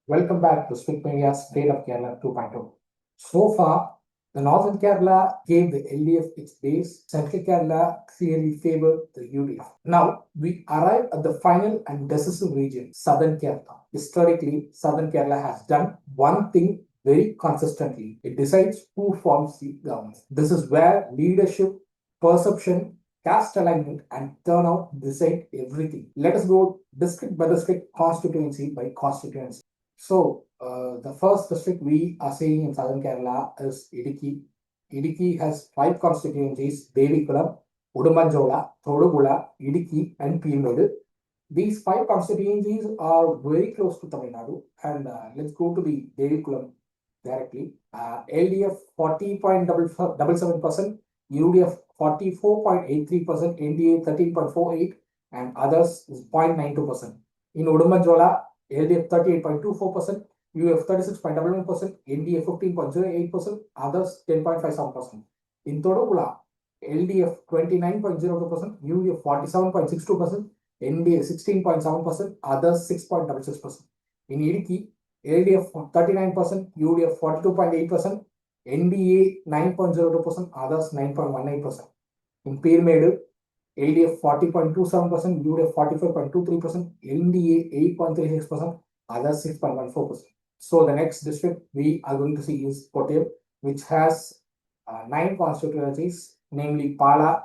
Welcome back to Spick Media's State of Kerala 2.0. So far, the Northern Kerala gave the LDF its base, Central Kerala clearly favored the UDF. Now, we arrive at the final and decisive region, Southern Kerala. Historically, Southern Kerala has done one thing very consistently. It decides who forms the government. This is where leadership, perception, caste alignment, and turnout decide everything. Let us go district by district, constituency by constituency. So, the first district we are seeing in Southern Kerala is Idiki. Idiki has 5 constituencies: Devikulam, Udumbanchola, Thodupuzha, Idiki, and Peelmedu. These 5 constituencies are very close to Tamil Nadu. And let's go to the Devikulam directly. LDF 40.77%, UDF 44.83%, NDA 13.48%, and others is 0.92%. In Udumbanchola, LDF 38.24%, UF 36.11%, NDA 15.08%, others 10.57%. In Thodupuzha, LDF 29.02%, UF 47.62%, NDA 16.7%, others 6.66%. In Idiki, LDF 39%, UDF 42.8%, NDA 9.02%, others 9.18%. In Peelmedu, LDF 40.27%, UDF 45.23%, NDA 8.36%, others 6.14%. So the next district we are going to see is Kottayam, which has 9 constituencies, namely Pala,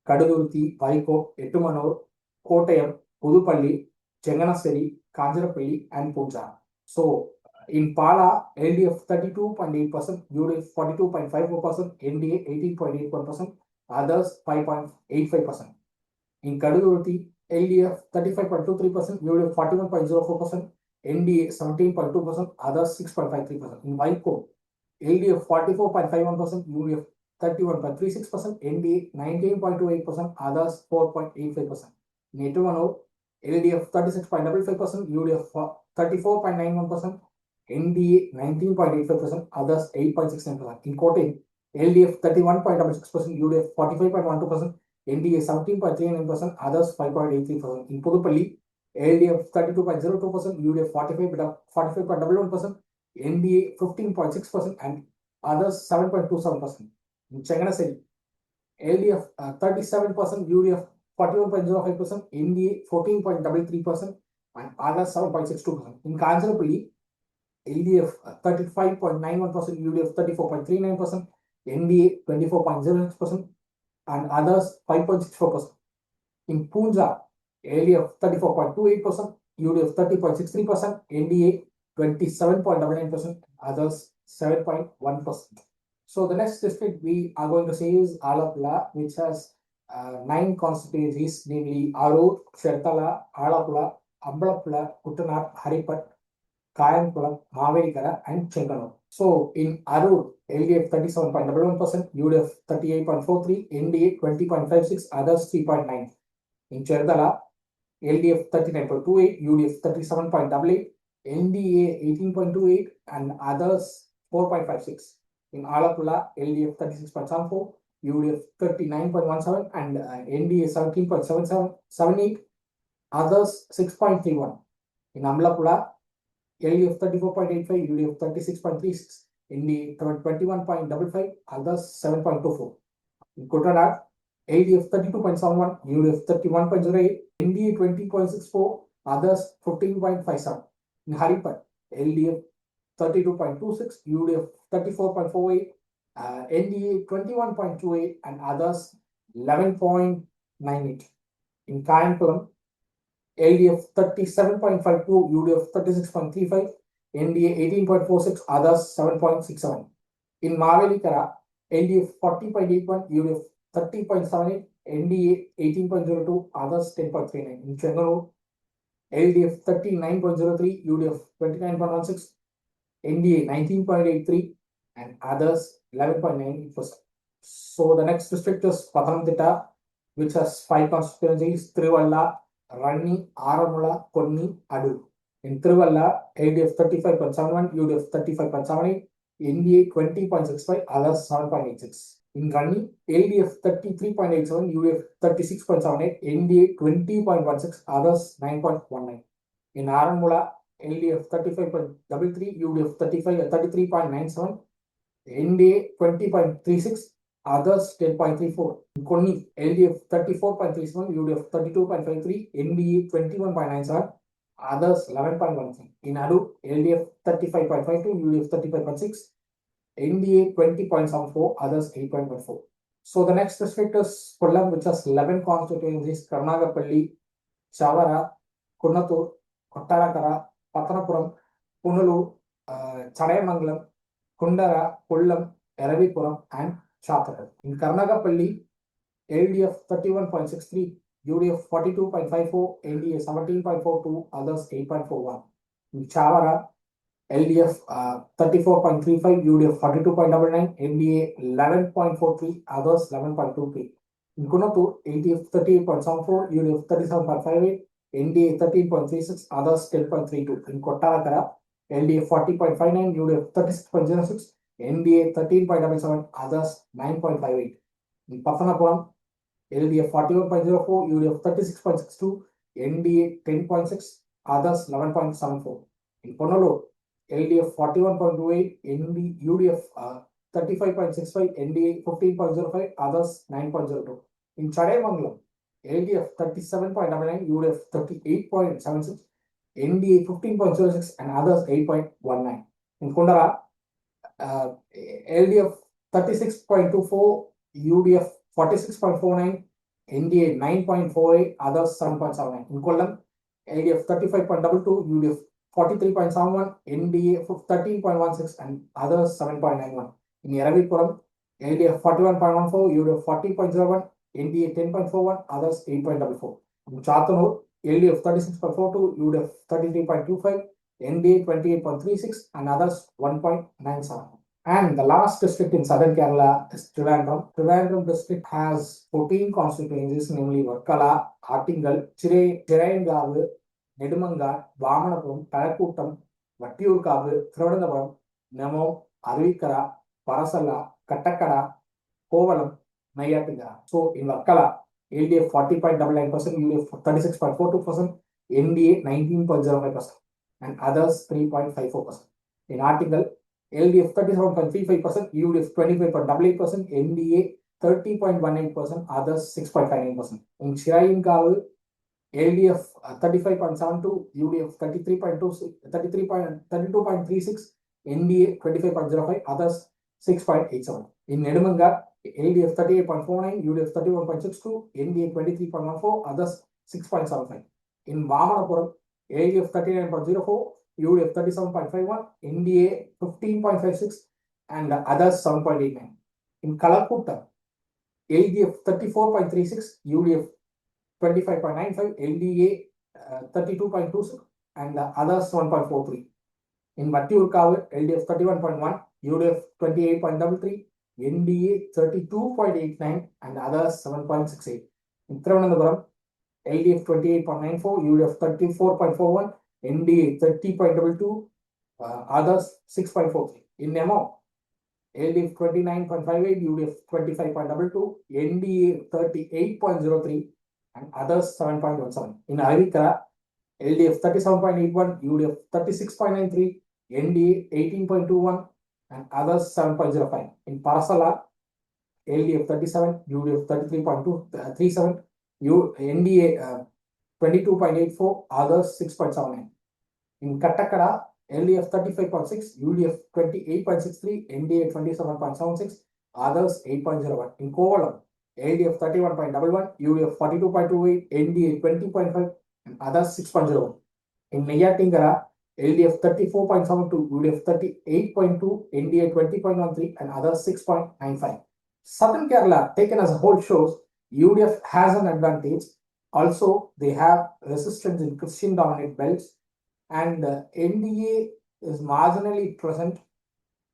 Kadurthi, Vaiko, Ettumanur, Kottayam, Pudupalli, Chenganassery, Kanjirapalli, and Punjab. So in Pala, LDF 32.8%, UDF 42.54%, NDA 18.81%, others 5.85%. In Kadurthi, LDF 35.23%, UDF 41.04%, NDA 17.2%, others 6.53%. In Vaiko, LDF 44.51%, UDF 31.36%, NDA 19.28%, others 4.85%. In Ettumanur, LDF 36.55%, UDF 34.91%, NDA 19.85%, others 8.69%. In Kottayam, LDF 31.66%, UDF 45.12%, NDA 17.39%, others 5.83%. In Pudupalli, LDF 32.02%, UDF 45.11%, NDA 15.6%, and others 7.27%. In Chenganassery, LDF 37%, UDF 41.05%, NDA 14.33%, and others 7.62%. In Kanjirapalli, LDF 35.91%, UDF 34.39%, NDA 24.06%, and others 5.64%. In Punjab, LDF 34.28%, UDF 30.63%, NDA 27.99%, others 7.1%. So the next district we are going to see is Alapula, which has 9 constituencies, namely Arur, Chertala, Alapula, Ambalapula, Kuttanad, Haripat, Kayankulam, Mavelikara, and Chenganur. So in Arur, LDF 37.11%, UDF 38.43%, NDA 20.56%, others 3.9%. In Chertala, LDF 39.28%, UDF 37.88%, NDA 18.28%, and others 4.56%. In Alapula, LDF 36.74%, UDF 39.17%, and NDA 17.78%, others 6.31%. In Ambalapula, LDF 34.85%, UDF 36.36%, NDA 21.55%, others 7.24%. In Kuttanad, LDF 32.71%, UDF 31.08%, NDA 20.64%, others 15.57%. In Haripat, LDF 32.26%, UDF 34.48%, NDA 21.28%, and others 11.98%. In Kayankulam, LDF 37.52%, UDF 36.35%, NDA 18.46%, others 7.67%. In Mavelikara, LDF 40.81%, UDF 30.78%, NDA 18.02%, others 10.39%. In Chenganur, LDF 39.03%, UDF 29.16%, NDA 19.83%, and others 11.98%. So the next district is Pathanamthitta, which has 5 constituencies: Trivalla, Ranni, Aramula, Konni, Adu. In Trivalla, LDF 35.71%, UDF 35.78%, NDA 20.65%, others 7.86%. In Ranni, LDF 33.87%, UDF 36.78%, NDA 20.16%, others 9.19%. In Aramula, LDF 35.33, UDF 33.97, NDA 20.36, others 10.34. కొన్ని LDF 34.37, UDF 32.53, NDA 21.97, others 11.13. In Adu, LDF 35.52, UDF 35.6, NDA 20.74, others 8.14. So the next district is Kollam, which has 11 constituencies: Karnagapalli, Chavara, Kunnatur, Kottarakara, Patanapuram, Punalur, Chadayamangalam, Kundara, Kollam, Eravipuram, and Chatharal. In Karnagapalli, LDF 31.63, UDF 42.54, NDA 17.42, others 8.41. In Chavara, LDF 34.35, UDF 42.99, NDA 11.43, others 11.23. In Kunatur, LDF 38.74, UDF 37.58, NDA 13.36, others 10.32. In Kottarakara, LDF 40.59, UDF 36.06, NDA 13.77, others 9.58. In Pathanapuram, LDF 41.04, UDF 36.62, NDA 10.6, others 11.74. In Ponalur, LDF 41.28, UDF 35.65, NDA 15.05, others 9.02. In Chadayamangalam, LDF 37.99, UDF 38.76, NDA 15.06, and others 8.19. In Kundara, LDF 36.24, UDF 46.49, NDA 9.48, others 7.79. In Kollam, LDF 35.22, UDF 43.71, NDA 13.16, and others 7.91. In Eravipuram, LDF 41.14, UDF 40.01, NDA 10.41, others 8.44. In Chattanur, LDF 36.42, UDF 33.25, NDA 28.36, and others 1.97. And the last district in southern Kerala is Trivandrum. Trivandrum district has 14 constituencies, namely Varkala, Attingal, Chirayangavu, Nedumanga, Vamanapuram, Palakuttam, Vattiyoorkavu, Thiruvananthapuram, Nemo, Arvikara, Parasala, Kattakada, Kovalam, Nayyathingara. So in Varkala, LDF 40.99%, UDF 36.42%, NDA 19.05%, and others 3.54%. In Attingal, LDF 37.35%, UDF 25.88%, NDA 30.18%, others 6.59%. In Chirayangavu, LDF 35.72, UDF 32.36, NDA 25.05, others 6.87. In Nedumanga, LDF 38.49, UDF 31.62, NDA 23.14, others 6.75. In Vamanapuram, LDF 39.04, UDF 37.51, NDA 15.56, and others 7.89. In Kalakutta, LDF 34.36, UDF 25.95, LDA 32.26, and others 1.43. In Vattiyoorkavu, LDF 31.1, UDF 28.33, NDA 32.89, and others 7.68. In Thiruvananthapuram, LDF 28.94, UDF 34.41, NDA 30.22, others 6.43. In Nemo, LDF 29.58, UDF 25.22, NDA 38.03, and others 7.17. In Aravikara, LDF 37.81, UDF 36.93, NDA 18.21, and others 7.05. In Parasala, LDF 37, UDF 33.37, NDA 22.84, others 6.79. In Kattakada, LDF 35.6, UDF 28.63, NDA 27.76, others 8.01. In Kovalam, LDF 31.11, UDF 42.28, NDA 20.5, and others 6.01. In Nayyathingara, LDF 34.72, UDF 38.2, NDA 20.13, and others 6.95. Southern Kerala, taken as a whole, shows UDF has an advantage. Also, they have resistance in Christian-dominated belts, and NDA is marginally present.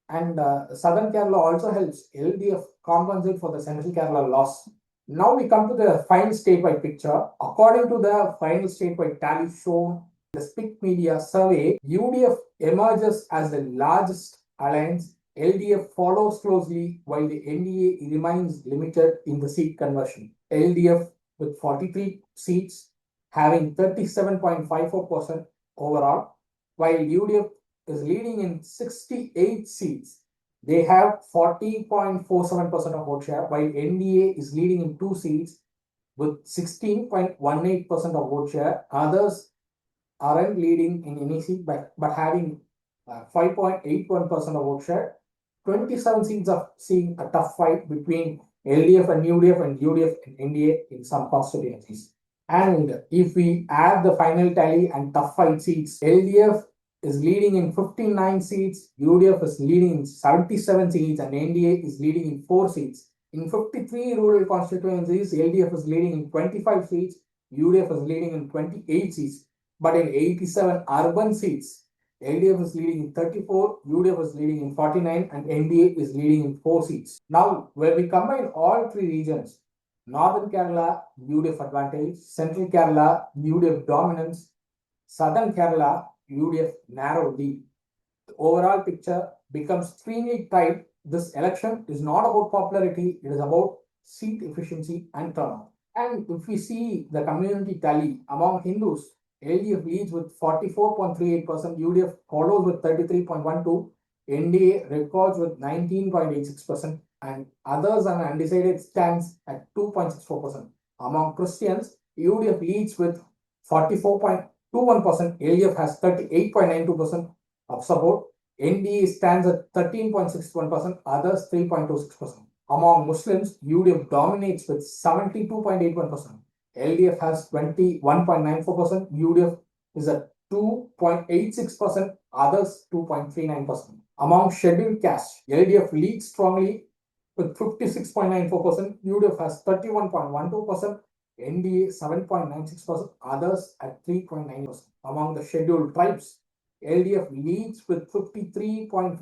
And Southern Kerala also helps LDF compensate for the Central Kerala loss. Now we come to the final statewide picture. According to the final statewide tally shown in the Spick media survey, UDF emerges as the largest alliance. LDF follows closely, while the NDA remains limited in the seat conversion. LDF with 43 seats, having 37.54% overall, while UDF is leading in 68 seats. They have 40.47% of vote share, while NDA is leading in 2 seats with 16.18% of vote share. Others aren't leading in any seat but having 5.81% of vote share. 27 seats are seeing a tough fight between LDF and UDF and UDF and NDA in some constituencies. And if we add the final tally and tough fight seats, LDF is leading in 59 seats, UDF is leading in 77 seats, and NDA is leading in 4 seats. In 53 rural constituencies, LDF is leading in 25 seats, UDF is leading in 28 seats. But in 87 urban seats, LDF is leading in 34, UDF is leading in 49, and NDA is leading in 4 seats. Now, when we combine all 3 regions, Northern Kerala, UDF advantage, Central Kerala, UDF dominance, Southern Kerala, UDF narrow lead. The overall picture becomes extremely tight. This election is not about popularity, it is about seat efficiency and turnout. And if we see the community tally among Hindus, LDF leads with 44.38%, UDF follows with 33.12%, NDA records with 19.86%, and others and undecided stands at 2.64%. Among Christians, UDF leads with 44.21%, LDF has 38.92% of support, NDA stands at 13.61%, others 3.26%. Among Muslims, UDF dominates with 72.81%. LDF has 21.94%, UDF is at 2.86%, others 2.39%. Among scheduled castes, LDF leads strongly with 56.94%, UDF has 31.12%, NDA 7.96%, others at 3.9%. Among the scheduled tribes, LDF leads with 53.42%,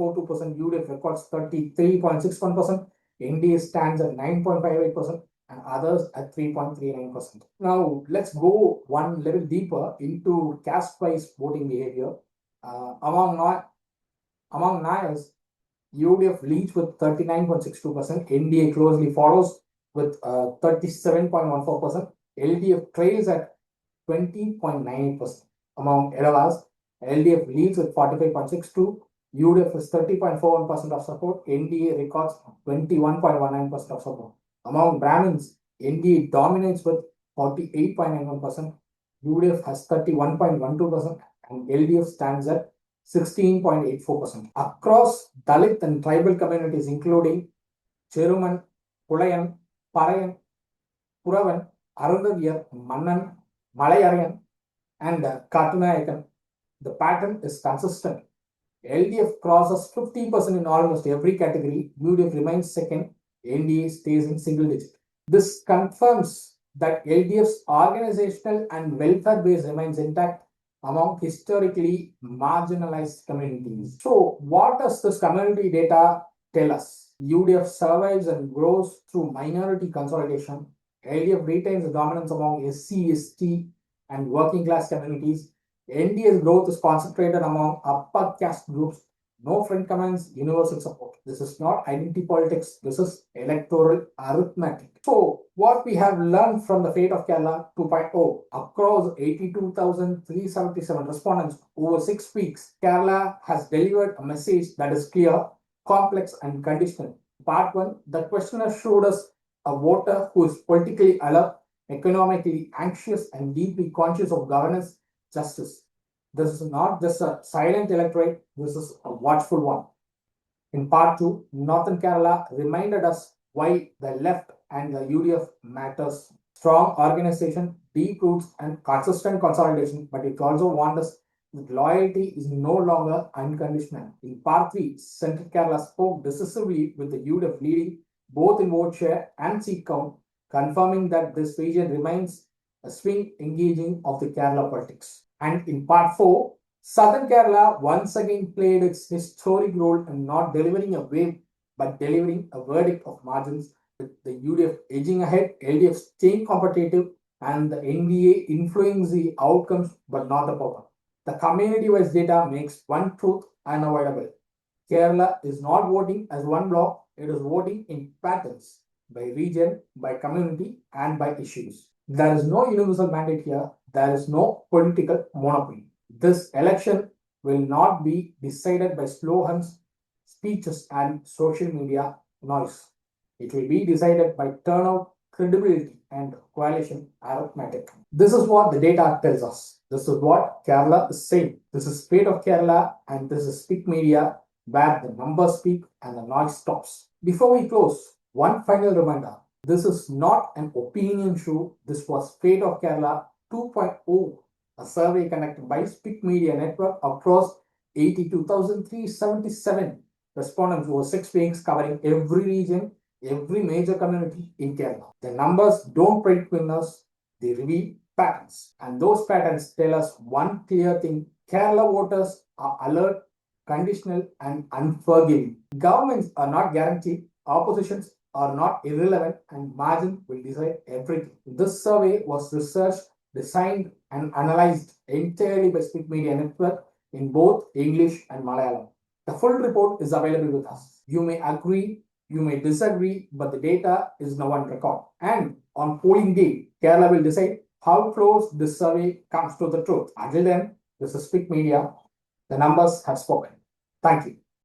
UDF records 33.61%, NDA stands at 9.58%, and others at 3.39%. Now, let's go one level deeper into caste-wise voting behavior. Among Nayars, UDF leads with 39.62%, NDA closely follows with 37.14%, LDF trails at 20.98%. Among Elavas, LDF leads with 45.62%, UDF is 30.41% of support, NDA records 21.19% of support. Among Brahmins, NDA dominates with 48.91%, UDF has 31.12%, and LDF stands at 16.84%. Across Dalit and tribal communities, including Cheruman, Pulayan, Parayan, Puravan, Arundaviyar, Mannan, Malayarayan, and Katunayakan, the pattern is consistent. LDF crosses 50% in almost every category, UDF remains second, NDA stays in single digit. This confirms that LDF's organizational and welfare base remains intact among historically marginalized communities. So, what does this community data tell us? UDF survives and grows through minority consolidation. LDF retains dominance among SC, ST, and working class communities. NDA's growth is concentrated among upper caste groups. No friend commands universal support. This is not identity politics, this is electoral arithmetic. So, what we have learned from the fate of Kerala 2.0, across 82,377 respondents over 6 weeks, Kerala has delivered a message that is clear, complex, and conditional. Part 1, the questionnaire showed us a voter who is politically alert, economically anxious, and deeply conscious of governance justice. This is not just a silent electorate, this is a watchful one. In part 2, Northern Kerala reminded us why the left and the UDF matters. Strong organization, deep roots, and consistent consolidation, but it also warned us that loyalty is no longer unconditional. In part 3, Central Kerala spoke decisively with the UDF leading both in vote share and seat count, confirming that this region remains a swing engaging of the Kerala politics. And in part 4, Southern Kerala once again played its historic role in not delivering a wave but delivering a verdict of margins, with the UDF edging ahead, LDF staying competitive, and the NDA influencing the outcomes but not the power. The community-wise data makes one truth unavoidable. Kerala is not voting as one block, it is voting in patterns, by region, by community, and by issues. There is no universal mandate here, there is no political monopoly. This election will not be decided by slogans, speeches, and social media noise. It will be decided by turnout, credibility, and coalition arithmetic. This is what the data tells us. This is what Kerala is saying. This is Fate of Kerala, and this is Spick Media, where the numbers speak and the noise stops. Before we close, one final reminder. This is not an opinion show. This was Fate of Kerala 2.0, a survey conducted by Spick Media Network across 82,377 respondents over 6 weeks, covering every region, every major community in Kerala. The numbers don't predict winners, they reveal patterns. And those patterns tell us one clear thing: Kerala voters are alert, conditional, and unforgiving. Governments are not guaranteed, oppositions are not irrelevant, and margin will decide everything. This survey was researched, designed, and analyzed entirely by Spick Media Network in both English and Malayalam. The full report is available with us. You may agree, you may disagree, but the data is now on record. And on polling day, Kerala will decide how close this survey comes to the truth. Until then, this is Spick Media. The numbers have spoken. Thank you.